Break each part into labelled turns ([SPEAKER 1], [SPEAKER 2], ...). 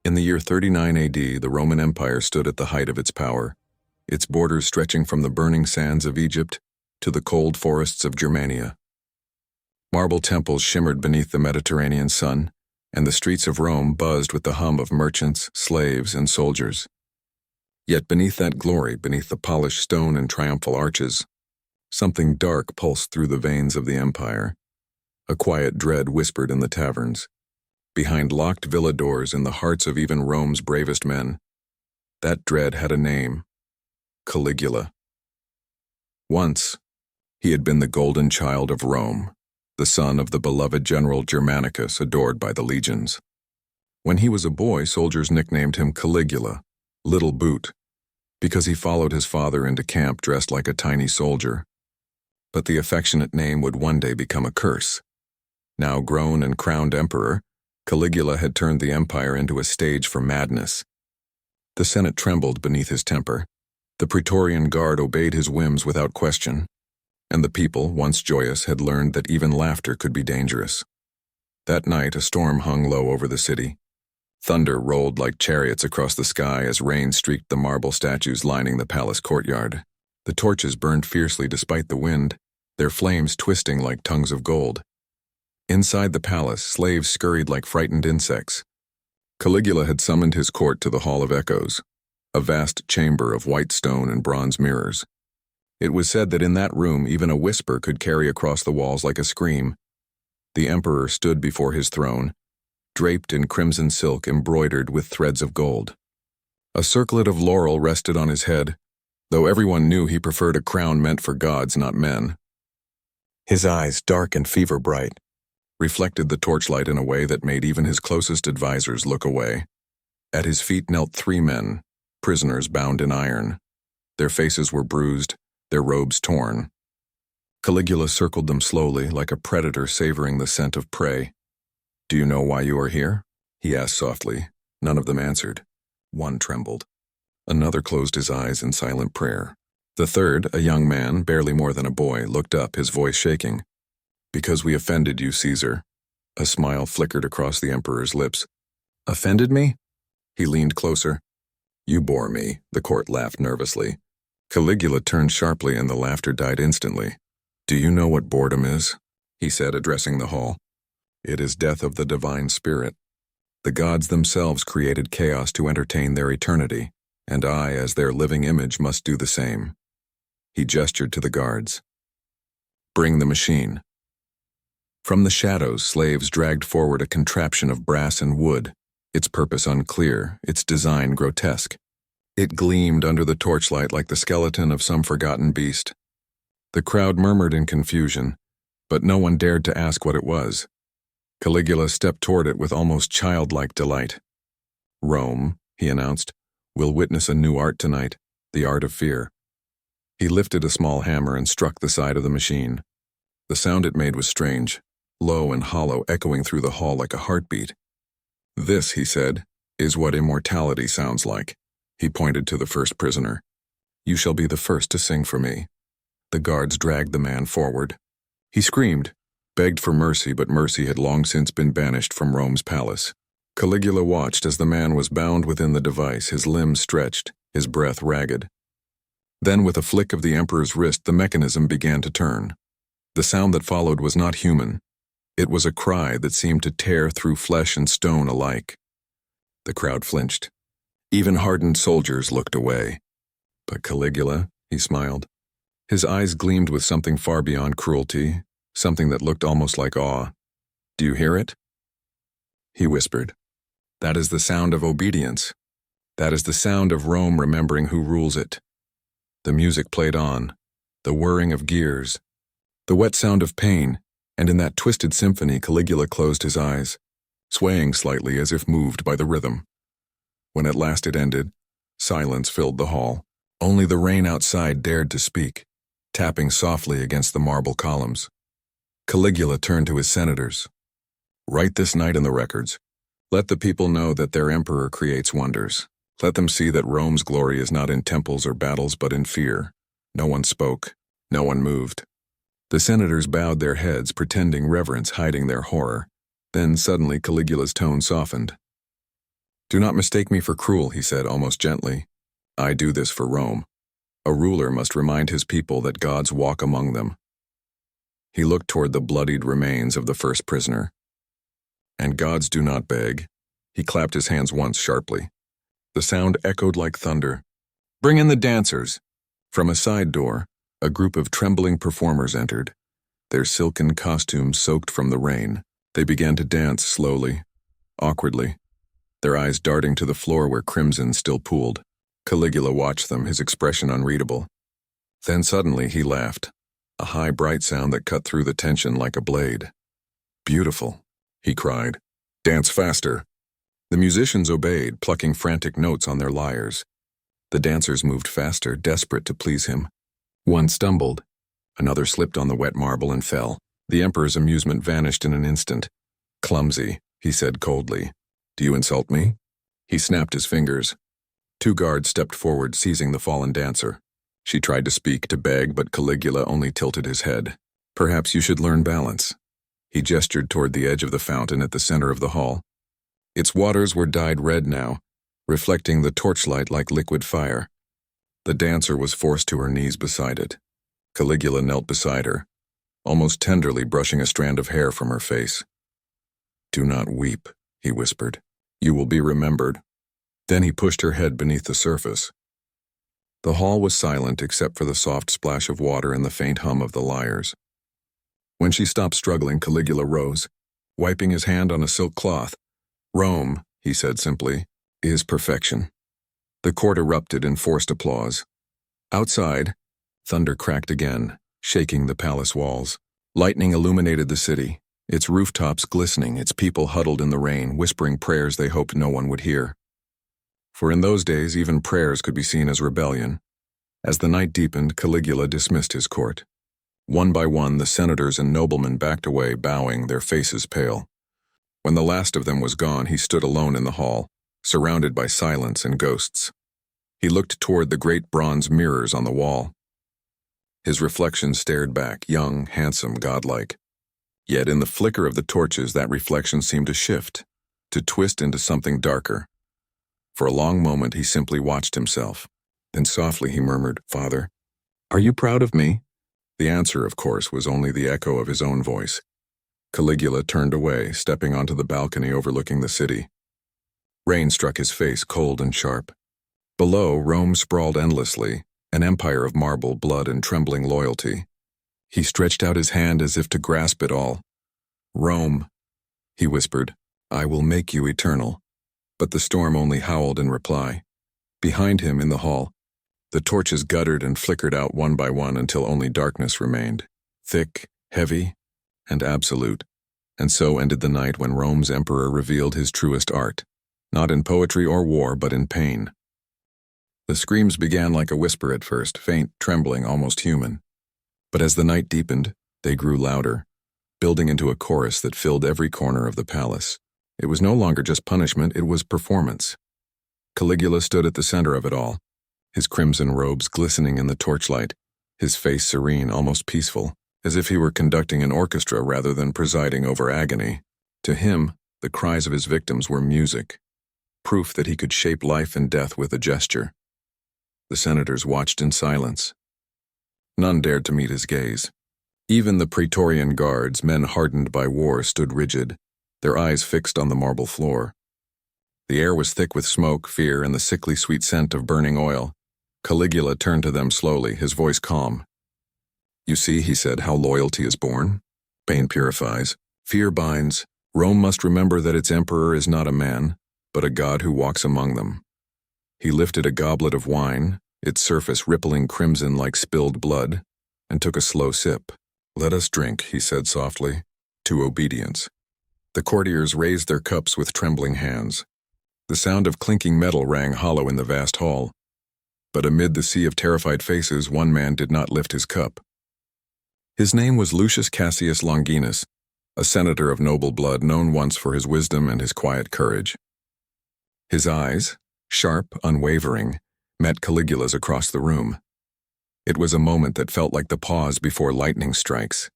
[SPEAKER 1] In the year 39 AD, the Roman Empire stood at the height of its power, its borders stretching from the burning sands of Egypt to the cold forests of Germania. Marble temples shimmered beneath the Mediterranean sun, and the streets of Rome buzzed with the hum of merchants, slaves, and soldiers. Yet beneath that glory, beneath the polished stone and triumphal arches, something dark pulsed through the veins of the empire. A quiet dread whispered in the taverns, behind locked villa doors in the hearts of even Rome's bravest men. That dread had a name: Caligula. Once, he had been the golden child of Rome, the son of the beloved general Germanicus, adored by the legions. When he was a boy, soldiers nicknamed him Caligula, Little Boot, because he followed his father into camp dressed like a tiny soldier. But the affectionate name would one day become a curse. Now grown and crowned emperor, Caligula had turned the empire into a stage for madness. The Senate trembled beneath his temper. The Praetorian Guard obeyed his whims without question. And the people, once joyous, had learned that even laughter could be dangerous. That night, a storm hung low over the city. Thunder rolled like chariots across the sky as rain streaked the marble statues lining the palace courtyard. The torches burned fiercely despite the wind, their flames twisting like tongues of gold. Inside the palace, slaves scurried like frightened insects. Caligula had summoned his court to the Hall of Echoes, a vast chamber of white stone and bronze mirrors. It was said that in that room even a whisper could carry across the walls like a scream. The emperor stood before his throne, draped in crimson silk embroidered with threads of gold. A circlet of laurel rested on his head, though everyone knew he preferred a crown meant for gods, not men. His eyes, dark and fever-bright, reflected the torchlight in a way that made even his closest advisors look away. At his feet knelt 3 men, prisoners bound in iron. Their faces were bruised, their robes torn. Caligula circled them slowly, like a predator savoring the scent of prey. "Do you know why you are here?" he asked softly. None of them answered. One trembled. Another closed his eyes in silent prayer. The third, a young man, barely more than a boy, looked up, his voice shaking. "Because we offended you, Caesar." A smile flickered across the emperor's lips. "Offended me?" He leaned closer. "You bore me," the court laughed nervously. Caligula turned sharply and the laughter died instantly. "Do you know what boredom is?" he said, addressing the hall. "It is death of the divine spirit. The gods themselves created chaos to entertain their eternity, and I, as their living image, must do the same." He gestured to the guards. "Bring the machine." From the shadows, slaves dragged forward a contraption of brass and wood, its purpose unclear, its design grotesque. It gleamed under the torchlight like the skeleton of some forgotten beast. The crowd murmured in confusion, but no one dared to ask what it was. Caligula stepped toward it with almost childlike delight. "Rome," he announced, "will witness a new art tonight, the art of fear." He lifted a small hammer and struck the side of the machine. The sound it made was strange, low and hollow, echoing through the hall like a heartbeat. "This," he said, "is what immortality sounds like." He pointed to the first prisoner. "You shall be the first to sing for me." The guards dragged the man forward. He screamed, begged for mercy, but mercy had long since been banished from Rome's palace. Caligula watched as the man was bound within the device, his limbs stretched, his breath ragged. Then, with a flick of the emperor's wrist, the mechanism began to turn. The sound that followed was not human. It was a cry that seemed to tear through flesh and stone alike. The crowd flinched. Even hardened soldiers looked away. But Caligula, he smiled. His eyes gleamed with something far beyond cruelty, something that looked almost like awe. "Do you hear it?" He whispered. "That is the sound of obedience. That is the sound of Rome remembering who rules it." The music played on, the whirring of gears, the wet sound of pain, and in that twisted symphony Caligula closed his eyes, swaying slightly as if moved by the rhythm. When at last it ended, silence filled the hall. Only the rain outside dared to speak, tapping softly against the marble columns. Caligula turned to his senators. "Write this night in the records. Let the people know that their emperor creates wonders. Let them see that Rome's glory is not in temples or battles but in fear." No one spoke. No one moved. The senators bowed their heads, pretending reverence, hiding their horror. Then suddenly Caligula's tone softened. Do not mistake me for cruel, he said almost gently. I do this for Rome. A ruler must remind his people that gods walk among them. He looked toward the bloodied remains of the first prisoner. And gods do not beg. He clapped his hands once sharply. The sound echoed like thunder. Bring in the dancers. From a side door, a group of trembling performers entered. Their silken costumes soaked from the rain. They began to dance slowly, awkwardly, their eyes darting to the floor where crimson still pooled. Caligula watched them, his expression unreadable. Then suddenly he laughed, a high, bright sound that cut through the tension like a blade. Beautiful, he cried. Dance faster. The musicians obeyed, plucking frantic notes on their lyres. The dancers moved faster, desperate to please him. One stumbled. Another slipped on the wet marble and fell. The emperor's amusement vanished in an instant. Clumsy, he said coldly. Do you insult me? He snapped his fingers. Two guards stepped forward, seizing the fallen dancer. She tried to speak, to beg, but Caligula only tilted his head. Perhaps you should learn balance. He gestured toward the edge of the fountain at the center of the hall. Its waters were dyed red now, reflecting the torchlight like liquid fire. The dancer was forced to her knees beside it. Caligula knelt beside her, almost tenderly brushing a strand of hair from her face. Do not weep, he whispered. You will be remembered. Then he pushed her head beneath the surface. The hall was silent except for the soft splash of water and the faint hum of the lyres. When she stopped struggling, Caligula rose, wiping his hand on a silk cloth. Rome, he said simply, is perfection. The court erupted in forced applause. Outside, thunder cracked again, shaking the palace walls. Lightning illuminated the city, its rooftops glistening, its people huddled in the rain, whispering prayers they hoped no one would hear. For in those days, even prayers could be seen as rebellion. As the night deepened, Caligula dismissed his court. One by one, the senators and noblemen backed away, bowing, their faces pale. When the last of them was gone, he stood alone in the hall, surrounded by silence and ghosts. He looked toward the great bronze mirrors on the wall. His reflection stared back, young, handsome, godlike. Yet in the flicker of the torches, that reflection seemed to shift, to twist into something darker. For a long moment, he simply watched himself. Then softly he murmured, Father, are you proud of me? The answer, of course, was only the echo of his own voice. Caligula turned away, stepping onto the balcony overlooking the city. Rain struck his face, cold and sharp. Below, Rome sprawled endlessly, an empire of marble, blood, and trembling loyalty. He stretched out his hand as if to grasp it all. Rome, he whispered, I will make you eternal. But the storm only howled in reply. Behind him in the hall, the torches guttered and flickered out one by one until only darkness remained, thick, heavy, and absolute. And so ended the night when Rome's emperor revealed his truest art, not in poetry or war, but in pain. The screams began like a whisper at first, faint, trembling, almost human. But as the night deepened, they grew louder, building into a chorus that filled every corner of the palace. It was no longer just punishment, it was performance. Caligula stood at the center of it all, his crimson robes glistening in the torchlight, his face serene, almost peaceful, as if he were conducting an orchestra rather than presiding over agony. To him, the cries of his victims were music, proof that he could shape life and death with a gesture. The senators watched in silence. None dared to meet his gaze. Even the Praetorian guards, men hardened by war, stood rigid, their eyes fixed on the marble floor. The air was thick with smoke, fear, and the sickly sweet scent of burning oil. Caligula turned to them slowly, his voice calm. You see, he said, how loyalty is born. Pain purifies, fear binds. Rome must remember that its emperor is not a man, but a god who walks among them. He lifted a goblet of wine, its surface rippling crimson like spilled blood, and took a slow sip. Let us drink, he said softly, to obedience. The courtiers raised their cups with trembling hands. The sound of clinking metal rang hollow in the vast hall. But amid the sea of terrified faces, one man did not lift his cup. His name was Lucius Cassius Longinus, a senator of noble blood known once for his wisdom and his quiet courage. His eyes, sharp, unwavering, met Caligula's across the room. It was a moment that felt like the pause before lightning strikes.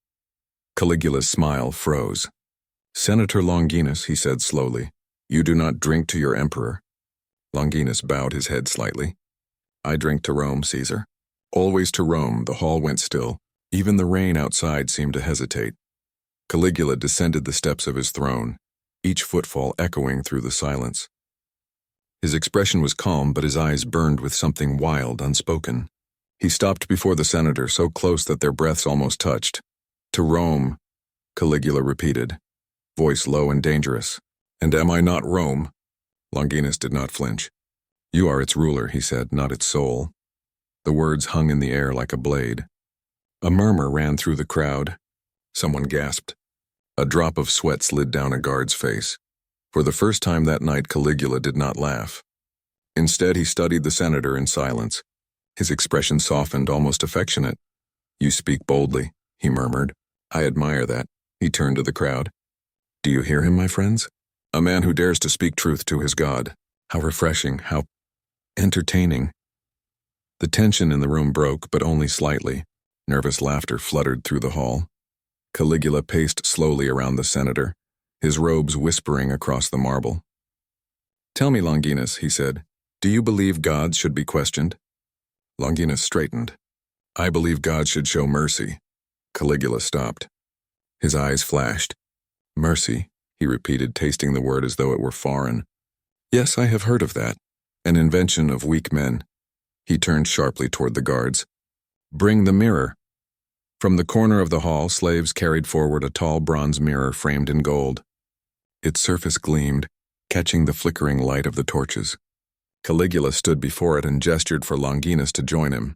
[SPEAKER 1] Caligula's smile froze. Senator Longinus, he said slowly, you do not drink to your emperor. Longinus bowed his head slightly. I drink to Rome, Caesar. Always to Rome. The hall went still. Even the rain outside seemed to hesitate. Caligula descended the steps of his throne, each footfall echoing through the silence. His expression was calm, but his eyes burned with something wild, unspoken. He stopped before the senator, so close that their breaths almost touched. To Rome, Caligula repeated, voice low and dangerous. And am I not Rome? Longinus did not flinch. You are its ruler, he said, not its soul. The words hung in the air like a blade. A murmur ran through the crowd. Someone gasped. A drop of sweat slid down a guard's face. For the first time that night, Caligula did not laugh. Instead, he studied the senator in silence. His expression softened, almost affectionate. You speak boldly, he murmured. I admire that. He turned to the crowd. Do you hear him, my friends? A man who dares to speak truth to his God. How refreshing, how entertaining. The tension in the room broke, but only slightly. Nervous laughter fluttered through the hall. Caligula paced slowly around the senator, his robes whispering across the marble. Tell me, Longinus, he said, do you believe gods should be questioned? Longinus straightened. I believe God should show mercy. Caligula stopped. His eyes flashed. Mercy, he repeated, tasting the word as though it were foreign. Yes, I have heard of that. An invention of weak men. He turned sharply toward the guards. Bring the mirror. From the corner of the hall, slaves carried forward a tall bronze mirror framed in gold. Its surface gleamed, catching the flickering light of the torches. Caligula stood before it and gestured for Longinus to join him.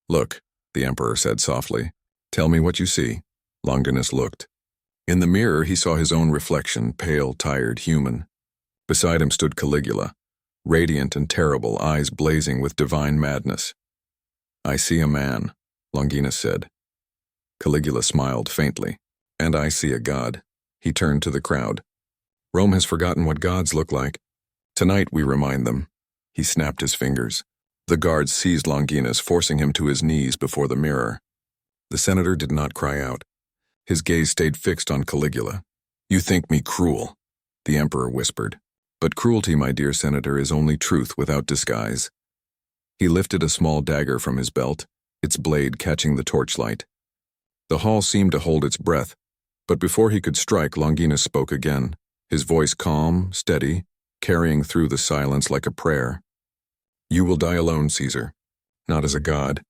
[SPEAKER 1] Look, the emperor said softly. Tell me what you see. Longinus looked. In the mirror, he saw his own reflection, pale, tired, human. Beside him stood Caligula, radiant and terrible, eyes blazing with divine madness. I see a man, Longinus said. Caligula smiled faintly. And I see a god. He turned to the crowd. Rome has forgotten what gods look like. Tonight we remind them. He snapped his fingers. The guards seized Longinus, forcing him to his knees before the mirror. The senator did not cry out. His gaze stayed fixed on Caligula. You think me cruel, the emperor whispered. But cruelty, my dear senator, is only truth without disguise. He lifted a small dagger from his belt, its blade catching the torchlight. The hall seemed to hold its breath, but before he could strike, Longinus spoke again, his voice calm, steady, carrying through the silence like a prayer. You will die alone, Caesar. Not as a god,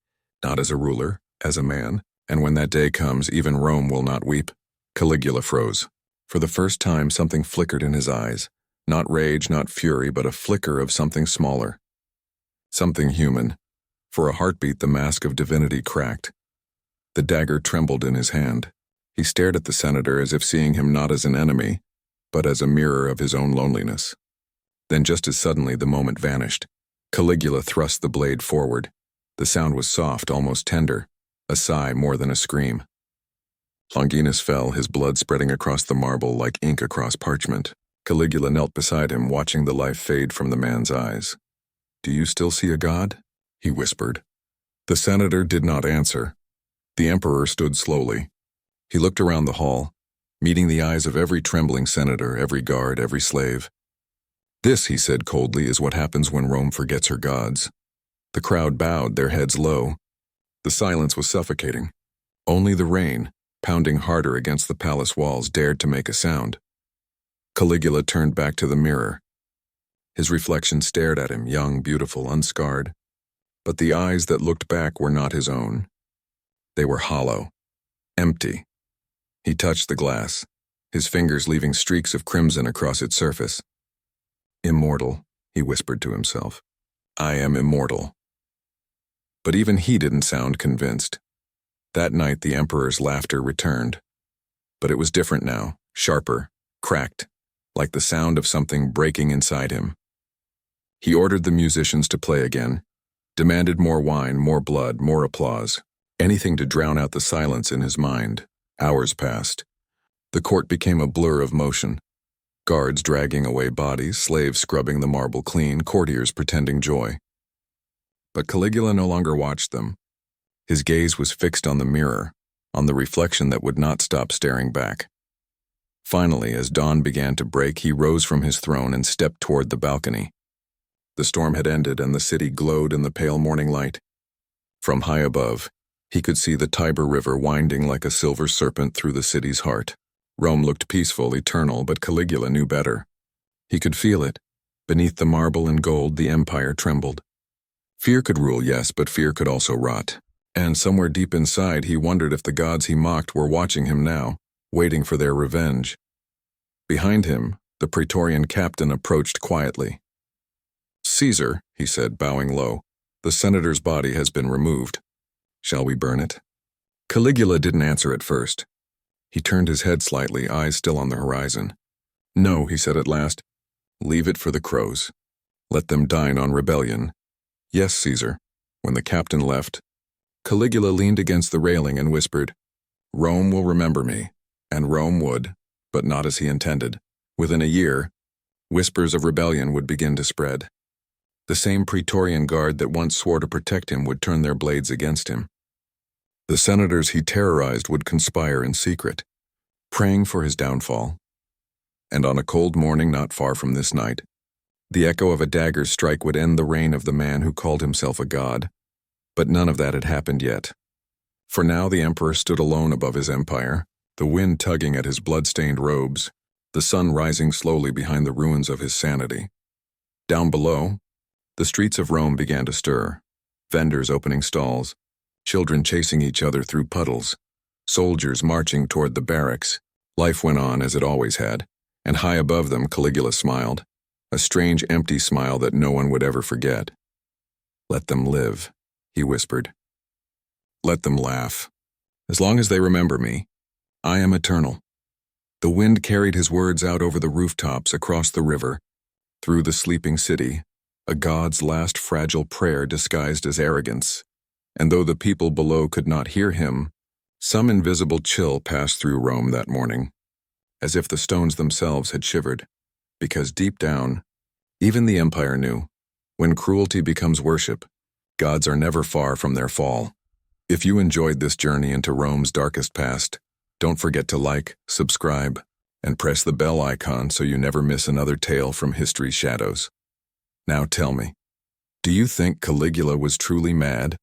[SPEAKER 1] not as a ruler, as a man, and when that day comes, even Rome will not weep. Caligula froze. For the first time, something flickered in his eyes. Not rage, not fury, but a flicker of something smaller. Something human. For a heartbeat, the mask of divinity cracked. The dagger trembled in his hand. He stared at the senator as if seeing him not as an enemy, but as a mirror of his own loneliness. Then just as suddenly the moment vanished. Caligula thrust the blade forward. The sound was soft, almost tender, a sigh more than a scream. Longinus fell, his blood spreading across the marble like ink across parchment. Caligula knelt beside him, watching the life fade from the man's eyes. Do you still see a god? He whispered. The senator did not answer. The emperor stood slowly. He looked around the hall, meeting the eyes of every trembling senator, every guard, every slave. This, he said coldly, is what happens when Rome forgets her gods. The crowd bowed, their heads low. The silence was suffocating. Only the rain, pounding harder against the palace walls, dared to make a sound. Caligula turned back to the mirror. His reflection stared at him, young, beautiful, unscarred. But the eyes that looked back were not his own. They were hollow, empty. He touched the glass, his fingers leaving streaks of crimson across its surface. Immortal, he whispered to himself. I am immortal. But even he didn't sound convinced. That night the emperor's laughter returned. But it was different now, sharper, cracked, like the sound of something breaking inside him. He ordered the musicians to play again, demanded more wine, more blood, more applause, anything to drown out the silence in his mind. Hours passed. The court became a blur of motion. Guards dragging away bodies, slaves scrubbing the marble clean, courtiers pretending joy. But Caligula no longer watched them. His gaze was fixed on the mirror, on the reflection that would not stop staring back. Finally, as dawn began to break, he rose from his throne and stepped toward the balcony. The storm had ended and the city glowed in the pale morning light. From high above, he could see the Tiber River winding like a silver serpent through the city's heart. Rome looked peaceful, eternal, but Caligula knew better. He could feel it. Beneath the marble and gold, the empire trembled. Fear could rule, yes, but fear could also rot. And somewhere deep inside, he wondered if the gods he mocked were watching him now, waiting for their revenge. Behind him, the Praetorian captain approached quietly. "Caesar," he said, bowing low, "the senator's body has been removed. Shall we burn it?" Caligula didn't answer at first. He turned his head slightly, eyes still on the horizon. "No," he said at last. "Leave it for the crows. Let them dine on rebellion." "Yes, Caesar." When the captain left, Caligula leaned against the railing and whispered, "Rome will remember me." And Rome would, but not as he intended. Within a year, whispers of rebellion would begin to spread. The same Praetorian guard that once swore to protect him would turn their blades against him. The senators he terrorized would conspire in secret, praying for his downfall. And on a cold morning not far from this night, the echo of a dagger's strike would end the reign of the man who called himself a god. But none of that had happened yet. For now the emperor stood alone above his empire, the wind tugging at his blood-stained robes, the sun rising slowly behind the ruins of his sanity. Down below, the streets of Rome began to stir, vendors opening stalls, children chasing each other through puddles, soldiers marching toward the barracks. Life went on as it always had, and high above them Caligula smiled, a strange empty smile that no one would ever forget. "Let them live," he whispered. "Let them laugh. As long as they remember me, I am eternal." The wind carried his words out over the rooftops, across the river, through the sleeping city, a god's last fragile prayer disguised as arrogance. And though the people below could not hear him, some invisible chill passed through Rome that morning, as if the stones themselves had shivered, because deep down, even the empire knew, when cruelty becomes worship, gods are never far from their fall. If you enjoyed this journey into Rome's darkest past, don't forget to like, subscribe, and press the bell icon so you never miss another tale from history's shadows. Now tell me, do you think Caligula was truly mad,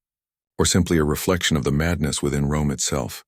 [SPEAKER 1] or simply a reflection of the madness within Rome itself?